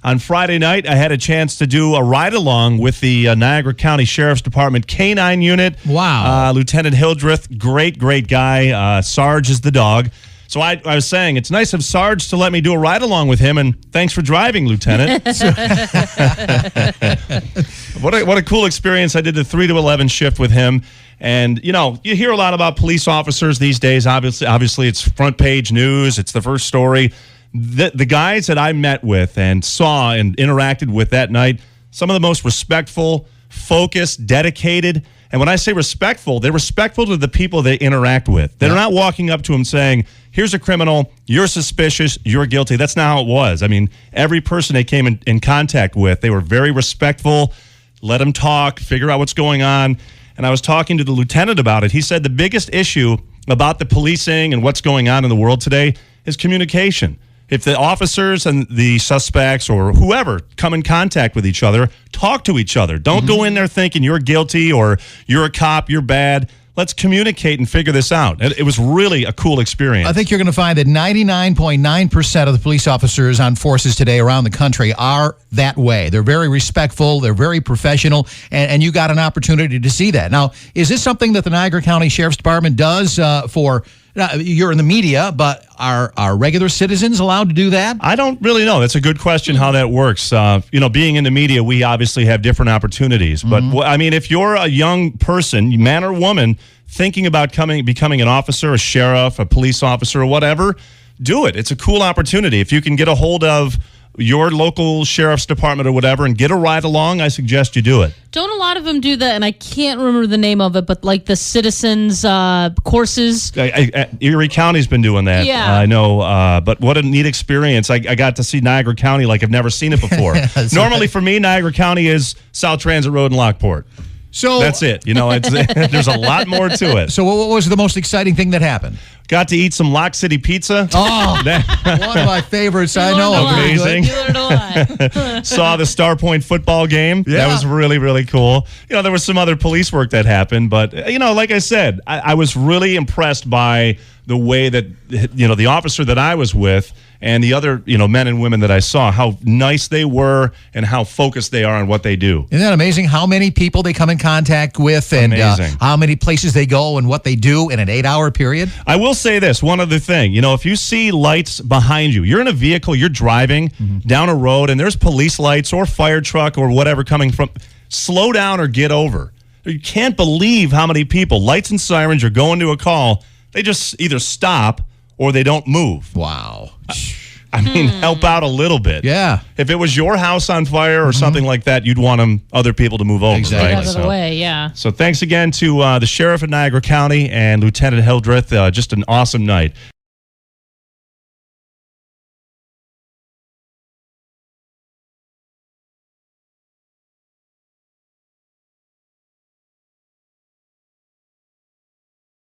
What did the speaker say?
on Friday night, I had a chance to do a ride-along with the Niagara County Sheriff's Department K-9 unit. Wow. Lieutenant Hildreth, great guy. Sarge is the dog. So I was saying, it's nice of Sarge to let me do a ride-along with him, and thanks for driving, Lieutenant. What a cool experience. I did the 3 to 11 shift with him. And, you know, you hear a lot about police officers these days. Obviously, it's front page news. It's the first story. The guys that I met with and saw and interacted with that night, some of the most respectful, focused, dedicated. And when I say respectful, they're respectful to the people they interact with. They're not walking up to them saying, here's a criminal, you're suspicious, you're guilty. That's not how it was. I mean, every person they came in contact with, they were very respectful, let them talk, figure out what's going on. And I was talking to the lieutenant about it. He said the biggest issue about the policing and what's going on in the world today is communication. If the officers and the suspects or whoever come in contact with each other, talk to each other. Don't go in there thinking you're guilty or you're a cop, you're bad. Let's communicate and figure this out. It was really a cool experience. I think you're going to find that 99.9% of the police officers on forces today around the country are that way. They're very respectful. They're very professional. And you got an opportunity to see that. Now, is this something that the Niagara County Sheriff's Department does for... You're in the media, but are regular citizens allowed to do that? I don't really know. That's a good question how that works. Being in the media, we obviously have different opportunities. But, I mean, if you're a young person, man or woman, thinking about becoming an officer, a sheriff, a police officer, or whatever, do it. It's a cool opportunity. If you can get a hold of your local sheriff's department or whatever and get a ride along, I suggest you do it. Don't a lot of them do that? And I can't remember the name of it, but like the citizens courses. Erie County's been doing that. Yeah. I know. But what a neat experience. I got to see Niagara County like I've never seen it before. Normally for me, Niagara County is South Transit Road in Lockport. So that's it. You know, there's a lot more to it. So what was the most exciting thing that happened? Got to eat some Lock City pizza. Oh, one of my favorites. I know. Amazing. You learned a lot. Saw the Star Point football game. Yeah. That was really cool. You know, there was some other police work that happened, but, like I said, I was really impressed by the way that, the officer that I was with and the other, men and women that I saw, how nice they were and how focused they are on what they do. Isn't that amazing how many people they come in contact with and how many places they go and what they do in an 8-hour period? I will say this, one other thing. If you see lights behind you, you're in a vehicle, you're driving down a road, and there's police lights or fire truck or whatever coming from, slow down or get over. You can't believe how many people, lights and sirens, are going to a call. They just either stop or they don't move. Wow. I mean, help out a little bit. Yeah. If it was your house on fire or something like that, you'd want other people to move over. Exactly. Right? Out of the way, yeah. So thanks again to the Sheriff of Niagara County and Lieutenant Hildreth. Just an awesome night.